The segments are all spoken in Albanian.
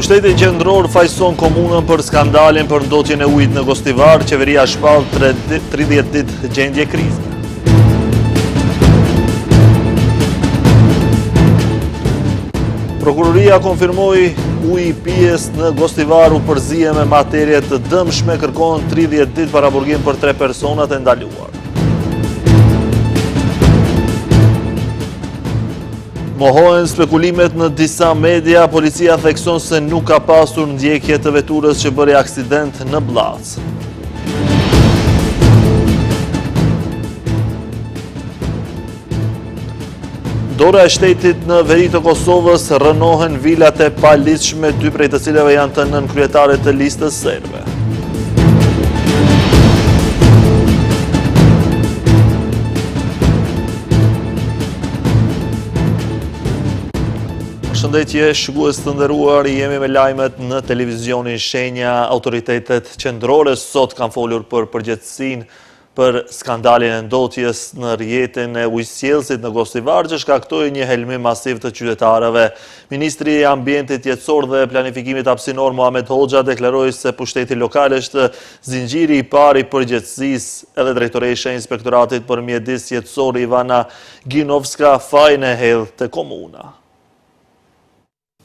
Pushteti qendror fajson komunën për skandalin për ndotjen e ujit në Gostivar, qeveria shpall 30 ditë gjendje krize. Prokuroria konfirmoi uji i pijes në Gostivar u përzie me materie të dëmshme, kërkon 30 ditë paraburgim për 3 personat e ndaluar. Mohohen spekulimet në disa media, policia thekson se nuk ka pasur ndjekje të veturës që bëri aksident në Blac. Dora e shtetit në veri të Kosovës rënohen vilat e paligjshme, 2 prej të cilave janë të nënkryetare të listës serbe. Shëndetje, shikues të nderuar, jemi me lajmet në televizionin Shenja. Autoritetet qendrore sot kanë folur për përgjegjësinë për skandalin e ndotjes në rrjetin e ujësjellësit në Gostivar, që shkaktoi një helmim masiv të qytetarëve. Ministri i Ambientit Jetësor dhe Planifikimit Hapësinor Muhamet Hoxha deklaroi se pushteti lokal është zinxhiri i parë i përgjegjësisë. Edhe drejtoresha e Inspektoratit për Mjedis Jetësor Ivana Ginovska fajin e hedh te komuna.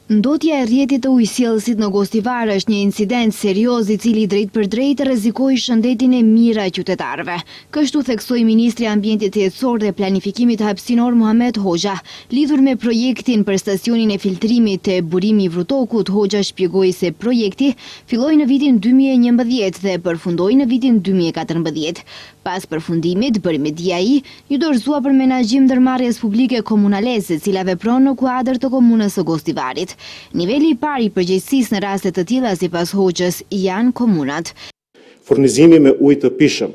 Ndotja e rrjetit të ujësjellësit në Gostivar është një incident serioz i cili drejt për drejt rrezikoi shëndetin e mirë e qytetarëve. Kështu theksoi Ministri i Ambientit Jetësor dhe Planifikimit Hapësinor Muhamet Hoxha. Lidhur me projektin për stacionin e filtrimit të burimi i Vrutokut, Hoxha shpjegoi se projekti filloi në vitin 2011 dhe përfundoi në vitin 2014. Pas përfundimit, bërimi DIA ju dorëzua për menaxhim ndërmarrjes publike komunalese, e cila vepron në kuadër të komunës së Gostivarit. Niveli i parë i përgjegjësisë në raste të tilla sipas Hoxhës janë komunat. Furnizimi me ujë të pishëm,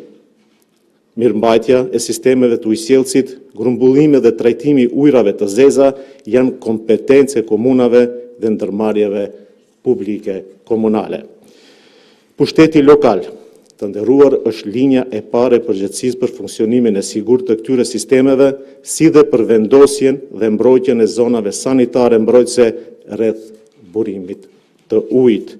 mirëmbajtja e sistemeve të ujësjellësit, grumbullimi dhe trajtimi i ujrave të zeza janë kompetencë e komunave dhe ndërmarrjeve publike komunale. Pushteti lokal të nderuar është linja e parë e përgjegjësisë për funksionimin e sigurt të këtyre sistemeve, si dhe për vendosjen dhe mbrojtjen e zonave sanitare mbrojtëse rreth burimit të ujit.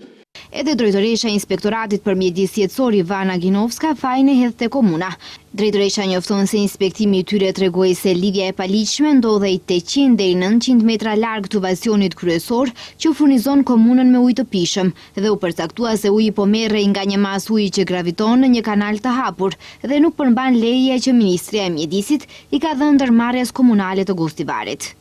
Edhe drejtoresha e Inspektoratit për Mjedis Jetësor Ivana Ginovska fajin e hedh te komuna. Drejtoresha njofton se inspektimi i tyre tregoi se lidhja e paligjshme ndodhej 800 deri 900 metra larg tuvacionit kryesor që furnizon komunën me ujë të pishëm dhe u përcaktua se uji po merrej nga një masë uji që graviton në një kanal të hapur dhe nuk përmban leje që Ministria e Mjedisit i ka dhënë ndërmarrjes komunale të Gostivarit.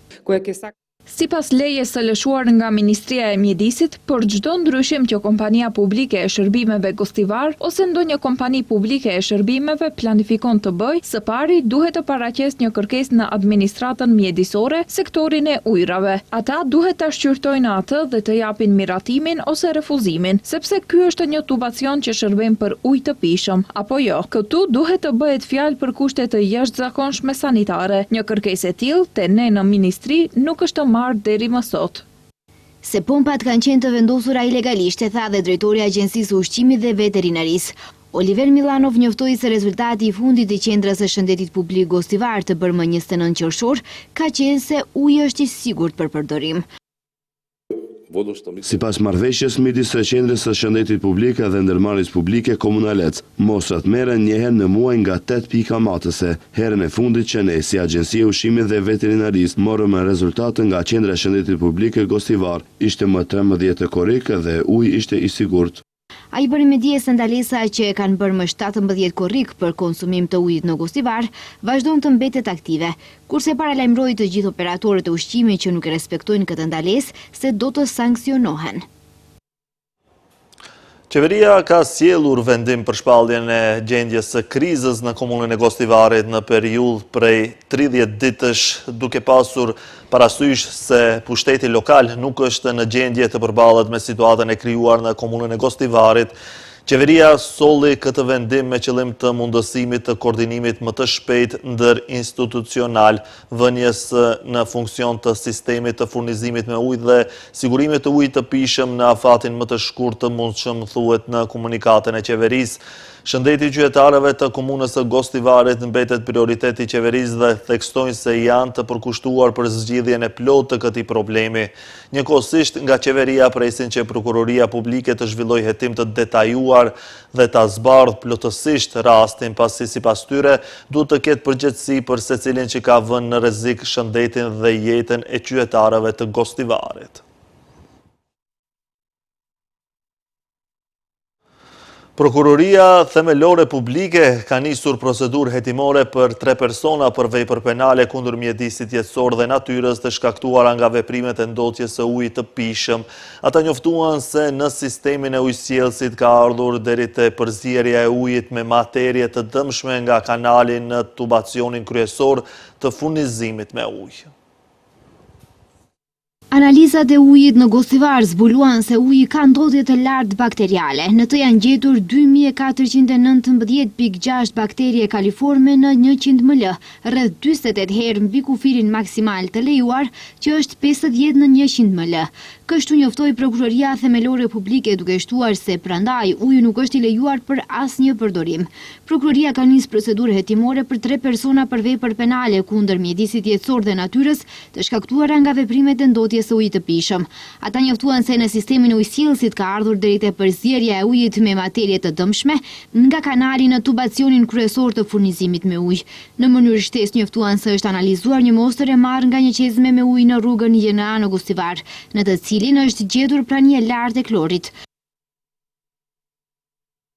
Sipas lejes së lëshuar nga Ministria e Mjedisit, për çdo ndryshim që kompania publike e shërbimeve Gostivar ose ndonjë kompani publike e shërbimeve planifikon të bëjë, së pari duhet të paraqesë një kërkesë në administratën mjedisore, sektorin e ujrave. Ata duhet ta shqyrtojnë atë dhe të japin miratimin ose refuzimin, sepse ky është një tubacion që shërben për ujë të pishëm apo jo. Këtu duhet të bëhet fjalë për kushte të jashtëzakonshme sanitare. Një kërkesë e tillë te ne në ministri nuk është marrë deri më sot. Se pompat kanë qenë të vendosura ilegalisht, e tha dhe drejtori i Agjencisë Ushqimit dhe Veterinarisë. Oliver Milanov njoftoi se rezultati i fundit i qendrës së shëndetit publik Gostivar të bërë më 29 qershor ka qenë se uji është i sigurt për përdorim. Sipas marrëveshjes midis së qendrës së shëndetit publik dhe ndërmarrjes publike komunalec, mostrat merren një herë në muaj nga 8 pika matëse. Herën e fundit që ne, si Agjencia e Ushqimit dhe Veterinarisë, morëm rezultate nga qendra e shëndetit publik e Gostivar, ishte më 13 korrik dhe uji ishte i sigurt. Ai bëri me dije se ndalesa që kanë bërë më 17 korrik për konsumim të ujit në Gostivar vazhdon të mbetet aktive, kurse paralajmëroi të gjithë operatorët e ushqimit që nuk e respektojnë këtë ndalesë se do të sanksionohen. Qeveria ka sjellur vendim për shpalljen e gjendjes së krizës në komunën e Gostivarit në periudhë prej 30 ditësh, duke pasur parasysh se pushteti lokal nuk është në gjendje të përballet me situatën e krijuar në komunën e Gostivarit. Qeveria solli këtë vendim me qëllim të mundësimit të koordinimit më të shpejt ndërinstitucional, vënies në funksion të sistemit të furnizimit me ujë dhe sigurimit të ujit të pishëm në afatin më të shkurt të mundshëm, thuhet në komunikatën e qeverisë. Shëndeti i qytetarëve të komunës së Gostivarit mbetet prioritet i qeverisë dhe thekstojnë se janë të përkushtuar për zgjidhjen e plotë të këtij problemi. Njëkohësisht nga qeveria presin që prokuroria publike të zhvillojë hetim të detajuar dhe ta zbardhë plotësisht rastin, pasi sipas tyre duhet të ketë përgjegjësi për secilin që ka vënë në rrezik shëndetin dhe jetën e qytetarëve të Gostivarit. Prokuroria Themelore Publike ka nisur procedurë hetimore për 3 persona për vepër penale kundër mjedisit jetësor dhe natyrës të shkaktuara nga veprimet e ndotjes së ujit të pishëm. Ata njoftuan se në sistemin e ujësjellësit ka ardhur deri te përzierja e ujit me materie të dëmshme nga kanali në tubacionin kryesor të furnizimit me ujë. Analizat e ujit në Gostivar zbuluan se uji ka ndodhje të lartë bakteriale. Në të janë gjetur 2419.6 bakterie kaliforme në 100 ml, rreth 48 herë mbi kufirin maksimal të lejuar, që është 50 në 100 ml. Kështu njoftoi Prokuroria Themelore Publike duke shtuar se prandaj uji nuk është i lejuar për asnjë përdorim. Prokuroria ka nisur procedurë hetimore për 3 persona për vepër penale kundër mjedisit jetësor dhe natyrës të shkaktuara nga veprimet e ndotjes së ujit të pishëm. Ata njoftuan se në sistemin e ujësjellësit ka ardhur deri te përzierja e ujit me materie të dëmshme nga kanali në tubacionin kryesor të furnizimit me ujë. Në mënyrë shtesë njoftuan se është analizuar një mostër e marrë nga një qezme me ujë në rrugën JNA në Gostivar, në të cilin është gjetur prania e lartë e klorit.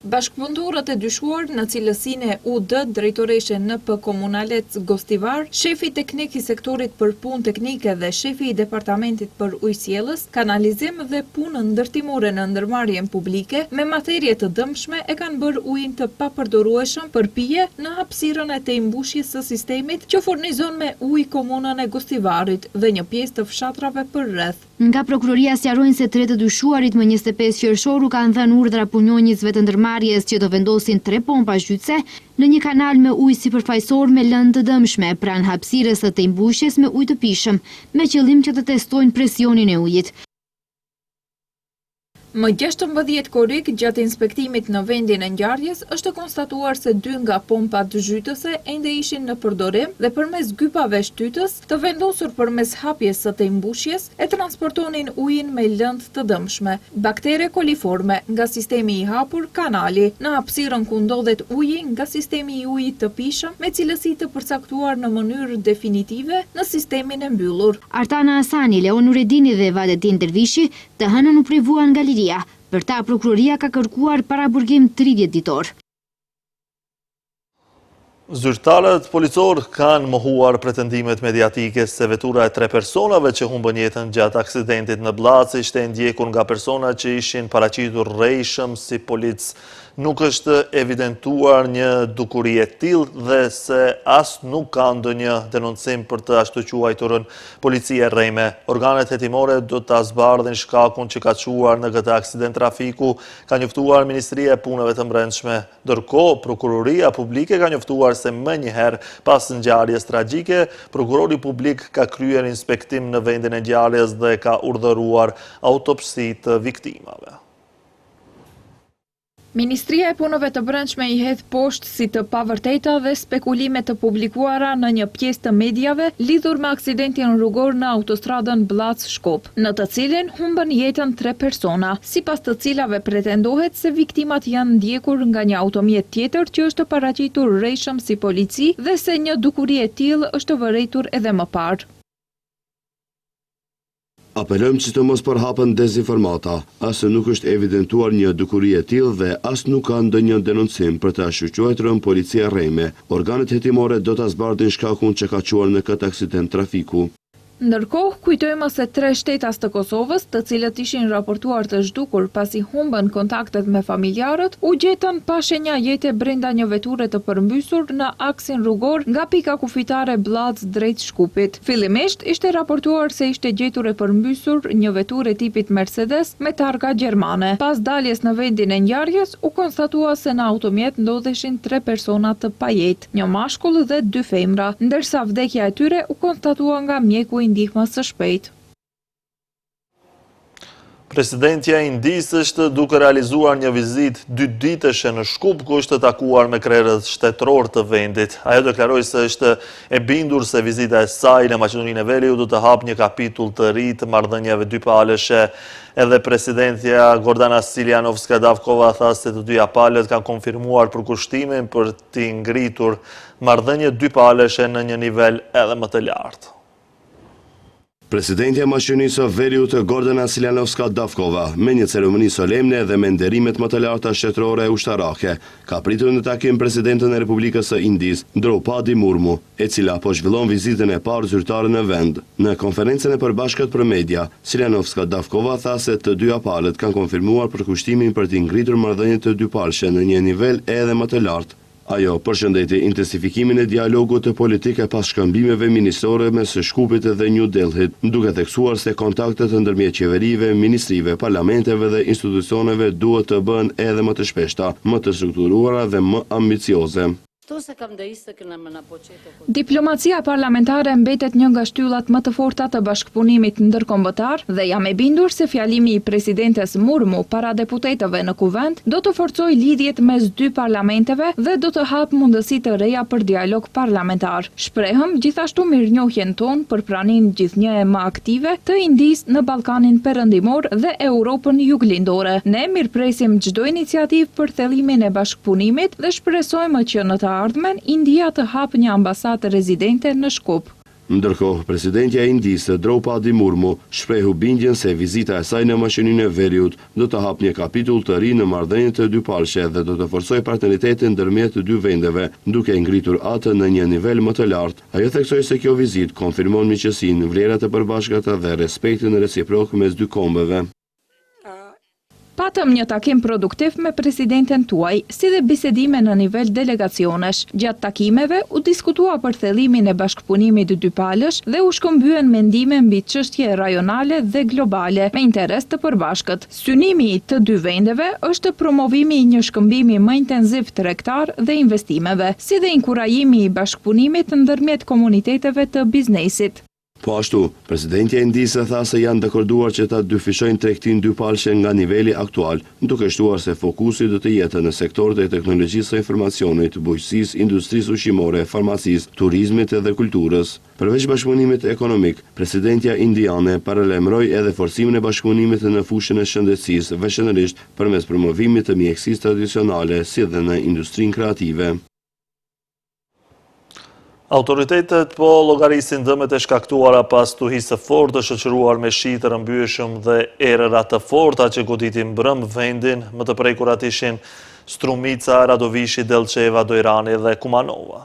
Bashkëpunëtorët e dyshuar në cilësinë e UD drejtoreshe NP Komunalec Gostivar, shefi teknik i sektorit për punë teknike dhe shefi i departamentit për ujësjellës, kanalizim dhe punën ndërtimore në ndërmarrjen publike me materie të dëmshme e kanë bërë ujin të papërdorueshëm për pije në hapësirën e tembushjes së sistemit që furnizon me ujë komunën e Gostivarit dhe një pjesë të fshatrave përreth. Nga prokuroria sqarojnë se 3 të dyshuarit më 25 qershoru kanë dhënë urdhra punonjësve të ndërmarrjes që të vendosin 3 pompa zhytëse në një kanal me ujë sipërfaqësor me lëndë të dëmshme pranë hapësirës së tembushjes me ujë të pishëm, me qëllim që të testojnë presionin e ujit. Më 16 korrik gjatë inspektimit në vendin e ngjarjes është konstatuar se 2 nga pompat zhytëse ende ishin në përdorim dhe përmes gypave shtytës të vendosur përmes hapjes së tembushjes e transportonin ujin me lëndë të dëmshme. Baktere koliforme nga sistemi i hapur kanali në hapësirën ku ndodhet uji nga sistemi i ujit të pishëm me cilësi të përcaktuar në mënyrë definitive në sistemin e mbyllur. Artana Asani, Leon Nuredini dhe Valentin Dervishi të hënën u privuan nga liria. Për ta, prokuroria ka kërkuar paraburgim 30 ditor. Zyrtarët policor kanë mohuar pretendimet mediatike se vetura e 3 personave që humbën jetën gjatë aksidentit në Bllacë ishte ndjekur nga persona që ishin paraqitur rrejshëm si polic. Nuk është evidentuar një dukuri e tillë dhe se as nuk ka ndonjë denoncim për të ashtu quajturën policia rrejme. Organet hetimore do ta zbardhin shkakun që ka çuar në këtë aksident trafiku, ka njoftuar Ministria e Punëve të Brendshme. Ndërkohë, Prokuroria Publike ka njoftuar se më njëherë pas ngjarjes tragjike, prokurori publik ka kryer inspektim në vendin e ngjarjes dhe ka urdhëruar autopsi të viktimave. Ministria e Punëve të Brendshme i hedh poshtë si të pavërteta dhe spekulime të publikuara në një pjesë të mediave lidhur me aksidentin rrugor në autostradën Bllac-Shkop, në të cilin humbën jetën 3 persona, sipas të cilave pretendohet se viktimat janë ndjekur nga një automjet tjetër që është paraqitur rrejshëm si polici dhe se një dukuri e tillë është vërejtur edhe më parë. Apelojmë që të mos përhapen dezinformata, asë nuk është evidentuar një dukuri e tillë dhe as nuk ka ndonjë denoncim për të quajturën policia rrejme. Organet hetimore do ta zbardhin shkakun që ka çuar në këtë aksident trafiku. Ndërkohë, kujtojmë se 3 shtetas të Kosovës, të cilët ishin raportuar të zhdukur pasi humbën kontaktet me familjarët, u gjetën pa shenja jete brenda një veture të përmbysur në aksin rrugor nga pika kufitare Bllac drejt Shkupit. Fillimisht ishte raportuar se ishte gjetur e përmbysur një veture tipit Mercedes me targa gjermane. Pas daljes në vendin e ngjarjes, u konstatua se në automjet ndodheshin 3 persona të pajetë, një mashkull dhe 2 femra, ndërsa vdekja e tyre u konstatua nga mjeku i ndihmës së shpejtë. Presidentja e Indisë është duke realizuar një vizitë 2 ditëshe në Shkup, ku është takuar me krerët shtetëror të vendit. Ajo deklaroi se është e bindur se vizita e saj në Maqedoninë e Veriut do të hapë një kapitull të ri të marrëdhënieve dypalëshe. Edhe presidentja Gordana Siljanovska-Davkova tha se të dyja palët kanë konfirmuar përkushtimin për t'i ngritur marrëdhënie dypalëshe në një nivel edhe më të lartë. Presidentja e Maqedonisë së Veriut Gordana Siljanovska-Davkova, me një ceremoni solemne dhe me nderimet më të larta shtetërore e ushtarake, ka pritur në takim presidentën e Republikës së Indisë, Draupadi Murmu, e cila po zhvillon vizitën e parë zyrtare në vend. Në konferencën e përbashkët për media, Siljanovska-Davkova tha se të dyja palët kanë konfirmuar përkushtimin për t'i ngritur marrëdhëniet të dypalëshe në një nivel edhe më të lartë. Ajo përshëndeti intensifikimin e dialogut të politike pas shkëmbimeve ministrore mes Shkupit dhe New Delhit, duke theksuar se kontaktet ndërmjet qeverive, ministrive, parlamenteve dhe institucioneve duhet të bëhen edhe më të shpeshta, më të strukturuara dhe më ambicioze. Diplomacia parlamentare mbetet një nga shtyllat më të forta të bashkëpunimit ndërkombëtar dhe jam e bindur se fjalimi i presidentes Murmu para deputetëve në kuvend do të forcojë lidhjet mes dy parlamenteve dhe do të hap mundësi të reja për dialog parlamentar. Shprehëm gjithashtu mirënjohjen tonë për praninë gjithnjë më aktive të Indisë në Ballkanin Perëndimor dhe Europën Juglindore. Ne mirëpresim çdo iniciativë për thellimin e bashkëpunimit dhe shpresojmë që në të ardhmen India të hapë një ambasadë rezidente në Shkup. Ndërkohë, presidentja e Indisë, Draupadi Murmu, shprehu bindjen se vizita e saj në Maqedoninë e Veriut do të hapë një kapitull të ri në marrëdhëniet të dypalëshe dhe do të forcojë partneritetin ndërmjet të dy vendeve, duke ngritur atë në një nivel më të lartë. Ajo theksoi se kjo vizitë konfirmon miqësinë, vlerat e përbashkëta dhe respektin reciprok mes dy kombeve. Patëm një takim produktiv me presidenten tuaj, si dhe bisedime në nivel delegacionesh. Gjatë takimeve u diskutua për thellimin e bashkëpunimit dypalësh dhe u shkëmbyen mendime mbi çështje rajonale dhe globale me interes të përbashkët. Synimi i të dy vendeve është promovimi i një shkëmbimi më intenziv tregtar dhe investimeve, si dhe inkurajimi i bashkëpunimit ndërmjet komuniteteve të biznesit. Po ashtu, presidentja e Indisë tha se janë dakorduar që ta dyfishojnë tregtinë dypalëshe nga niveli aktual, duke shtuar se fokusi do të jetë në sektorët e teknologjisë së informacionit, bujqësisë, industrisë ushqimore, farmacisë, turizmit dhe kulturës. Përveç bashkëpunimit ekonomik, presidentja indiane paralajmëroi edhe forcimin e bashkëpunimit në fushën e shëndetësisë, veçanërisht përmes promovimit të mjekësisë tradicionale, si dhe në industrinë kreative. Autoritetet po llogarisin dëmet e shkaktuara pas tuhisë së fortë shoqëruar me shi të rrëmbyeshëm dhe erëra të forta që goditin mbrëm vendin, më të prekurat ishin Strumica, Radovishi, Delçeva, Dojrani dhe Kumanova.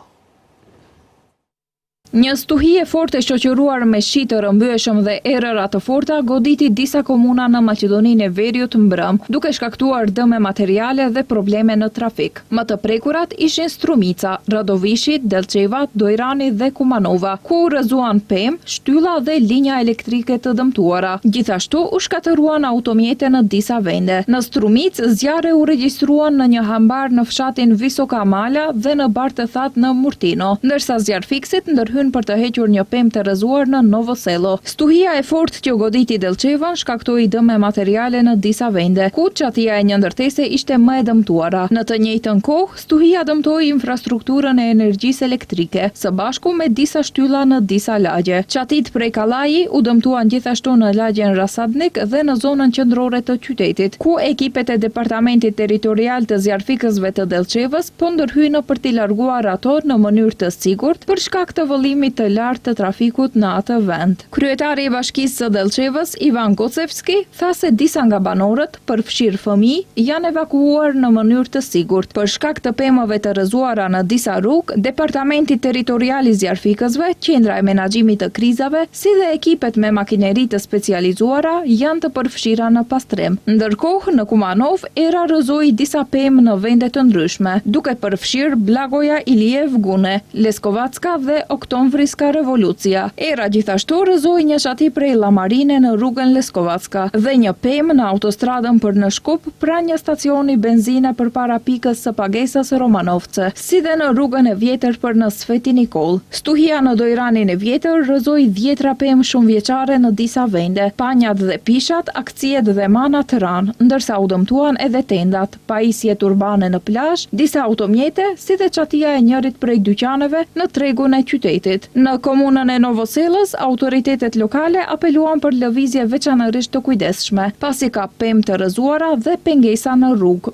Një stuhi e fortë e shoqëruar me shi të rrëmbyeshëm dhe erëra të forta goditi disa komuna në Maqedoninë e Veriut mbrëm, duke shkaktuar dëme materiale dhe probleme në trafik. Më të prekurat ishin Strumica, Radovishi, Delçeva, Dojrani dhe Kumanova, ku u rrëzuan pemë, shtylla dhe linja elektrike të dëmtuara. Gjithashtu u shkatëruan automjete në disa vende. Në Strumic, zjarre u regjistruan në një hambar në fshatin Visoka Mala dhe në bar të thatë në Murtino, ndërsa zjarfiksit ndërhyn për të hequr një pemë të rrëzuar në Novo Selo. Stuhia e fortë që goditi Delçevan shkaktoi dëme materiale në disa vende, ku çatia e një ndërtese ishte më e dëmtuara. Në të njëjtën kohë, stuhia dëmtoi infrastrukturën e energjisë elektrike, së bashku me disa shtylla në disa lagje. Çatit prej Kallaji u dëmtuan gjithashtu në lagjen Rasadnik dhe në zonën qendrore të qytetit, ku ekipet e departamentit territorial të zjarfikësve të Delçevës po ndërhyjnë për t'i larguar ato në mënyrë të sigurt për shkak të vëllimit të lartë të trafikut në atë vend. Kryetari i Bashkisë së Delçevës, Ivan Gocevski, tha se disa nga banorët, përfshirë fëmijë, janë evakuuar në mënyrë të sigurt. Për shkak të pemëve të rrëzuara në disa rrugë, Departamenti Territorial i Zjarfikësve, Qendra e Menaxhimit të Krizave, si dhe ekipet me makineri të specializuara janë të përfshira në pastrim. Ndërkohë, në Kumanov, era rrëzoi disa pemë në vende të ndryshme, duke përfshirë Blagoja Iliev Gune, Leskovacka dhe Okton Oktobër-Novembriska revolucia. Era gjithashtu rrëzoi një shati prej Llamarine në rrugën Leskovacka dhe një pemë në autostradën për në Shkup pranë një stacioni benzine përpara pikës së pagesës Romanovce, si dhe në rrugën e vjetër për në Sveti Nikol. Stuhia në Dojranin e vjetër rrëzoi 10 pemë shumëvjeçare në disa vende, panjat dhe pishat, akciet dhe mana të ranë, ndërsa u dëmtuan edhe tendat, pajisjet urbane në plazh, disa automjete, si dhe çatia e njërit prej dyqaneve në tregun e qytetit. Në komunën e Novosellës, autoritetet lokale apeluan për lëvizje veçanërisht të kujdesshme, pasi ka pemë të rrëzuara dhe pengesa në rrugë.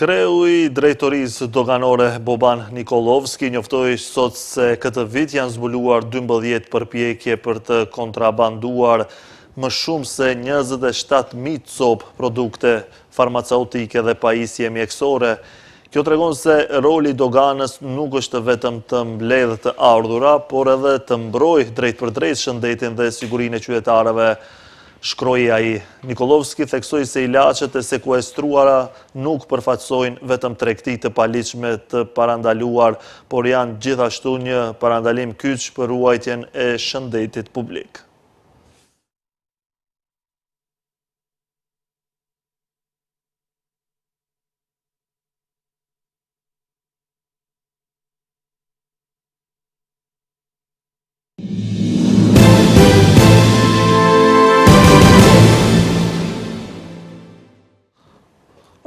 Kreu i drejtorisë doganore Boban Nikolovski njoftoi sot se këtë vit janë zbuluar 12 përpjekje për të kontrabanduar më shumë se 27.000 copë produkte farmaceutike dhe pajisje mjekësore. Kjo tregon se roli doganës nuk është vetëm të mbledhë të ardhura, por edhe të mbrojë drejt për drejt shëndetin dhe sigurinë e qytetarëve, shkroi ai. Nikolovski theksoi se ilaçet e sekuestruara nuk përfaqësojnë vetëm tregti të paligjshme të parandaluar, por janë gjithashtu një parandalim kyç për ruajtjen e shëndetit publik.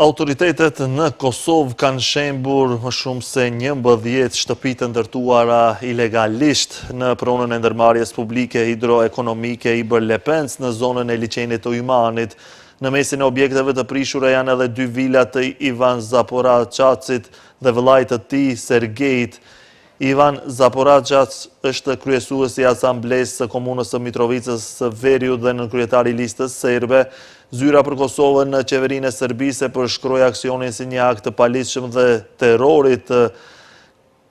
Autoritetet në Kosovë kanë shembur më shumë se 11 shtëpi të ndërtuara ilegalisht në pronën e ndërmarrjes publike hidroekonomike i Bërlepens në zonën e liçenit të Ujmanit. Në mesin e objekteve të prishura janë edhe 2 vila të Ivan Zaporacacit dhe vëllait të tij Sergejit. Ivan Zaporacac është kryesuesi i asamblesë së komunës së Mitrovicës së Veriut dhe nënkryetari i listës serbe. Zyra për Kosovën në qeverinë e Serbisë përshkroi aksionin si një akt të paligjshëm dhe terrorit të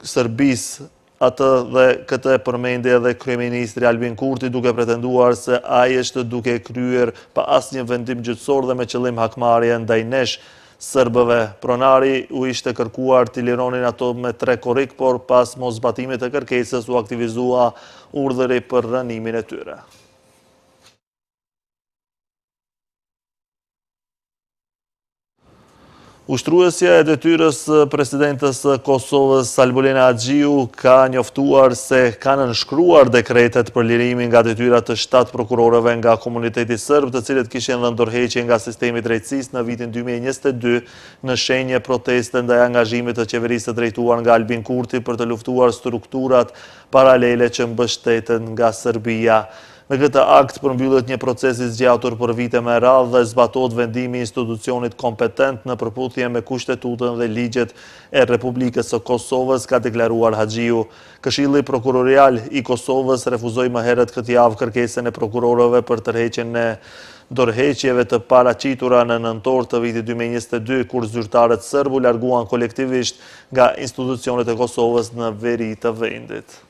Serbisë. Atë dhe këtë përmendi edhe kryeministri Albin Kurti, duke pretenduar se ai është duke kryer pa asnjë vendim gjyqësor dhe me qëllim hakmarrje ndaj nesh serbëve. Pronari u ishte kërkuar të lironin ato me 3 korrik, por pas mosbatimit të kërkesës u aktivizua urdhëri për rënimin e tyre. Ushtruesja e detyrës presidentës Kosovës Salbolena Axhiu ka njoftuar se kanë nënshkruar dekretet për lirimin nga detyrat të 7 prokurorëve nga komuniteti serb, të cilët kishin dhënë dorëheqje nga sistemi i drejtësisë në vitin 2022 në shenjë proteste ndaj angazhimit të qeverisë të drejtuar nga Albin Kurti për të luftuar strukturat paralele që mbështeten nga Serbia. Me këtë akt përmbyllet një proces i zgjatur për vite me radhë dhe zbatohet vendimi i institucionit kompetent në përputhje me kushtetutën dhe ligjet e Republikës së Kosovës, ka deklaruar Axhiu. Këshilli prokurorial i Kosovës refuzoi më herët këtë javë kërkesën e prokurorëve për tërheqjen e dorëheqjeve të paraqitura në nëntor të vitit 2022, kur zyrtarët serb u larguan kolektivisht nga institucionet e Kosovës në veri të vendit.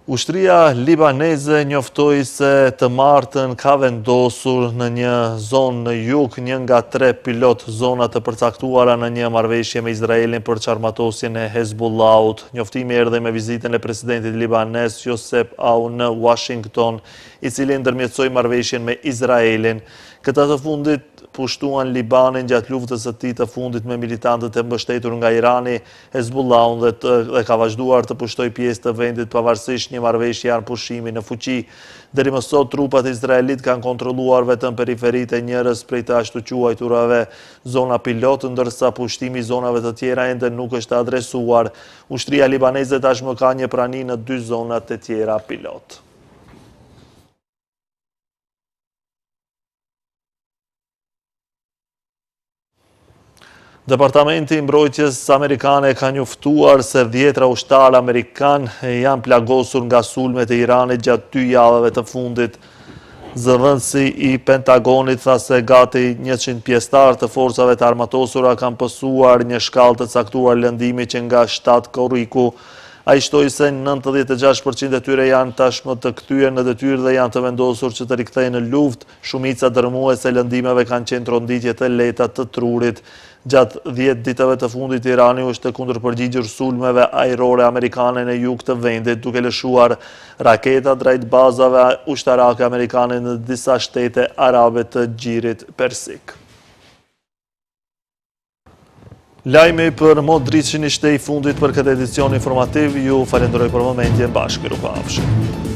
Ushtria libaneze njoftoi se të martën ka vendosur në një zonë në jug 1 nga 3 pilot zona të përcaktuara në një marrëveshje me Izraelin për çarmatosjen e Hezbollahut. Njoftimi erdhi me vizitën e presidentit libanez Josep Aoun në Washington, i cili ndërmjetësoi marrëveshjen me Izraelin. Këta të fundit pushtuan Libanin gjatë luftës së tij të fundit me militantët e mbështetur nga Irani, Hezbollahun dhe ka vazhduar të pushtojë pjesë të vendit pavarësisht një marrëveshje anëpushimi në fuqi. Deri më sot trupat izraelit kanë kontrolluar vetëm periferitë e njërës prej të ashtu quajturave zona pilot, ndërsa pushtimi i zonave të tjera ende nuk është adresuar. Ushtria libaneze tashmë ka një prani në 2 zonat e tjera pilot. Departamenti i Mbrojtjes Amerikane ka njoftuar se 10 ushtarë amerikan janë plagosur nga sulmet e Iranit gjatë 2 javëve të fundit. Zëvendësi i Pentagonit tha se gati 100 pjesëtar të forcave të armatosura kanë pësuar një shkallë të caktuar lëndimi që nga 7 korriku. Ai shtoi se 96% e tyre janë tashmë të kthyer në detyrë dhe janë të vendosur që të rikthehen në luftë. Shumica dërmuese lëndimeve kanë qenë tronditje të lehta të trurit. Gjatë 10 ditëve të fundit, Irani është kundërpërgjigjur sulmeve ajrore amerikane në jug të vendit, duke lëshuar raketa drejt bazave ushtarake amerikane në disa shtete arabe të Gjirit Persik. Lajmi për Modricin ishte i fundit për këtë edicion informativ. Ju falenderoj për momentin, bashkë, mirupafshim.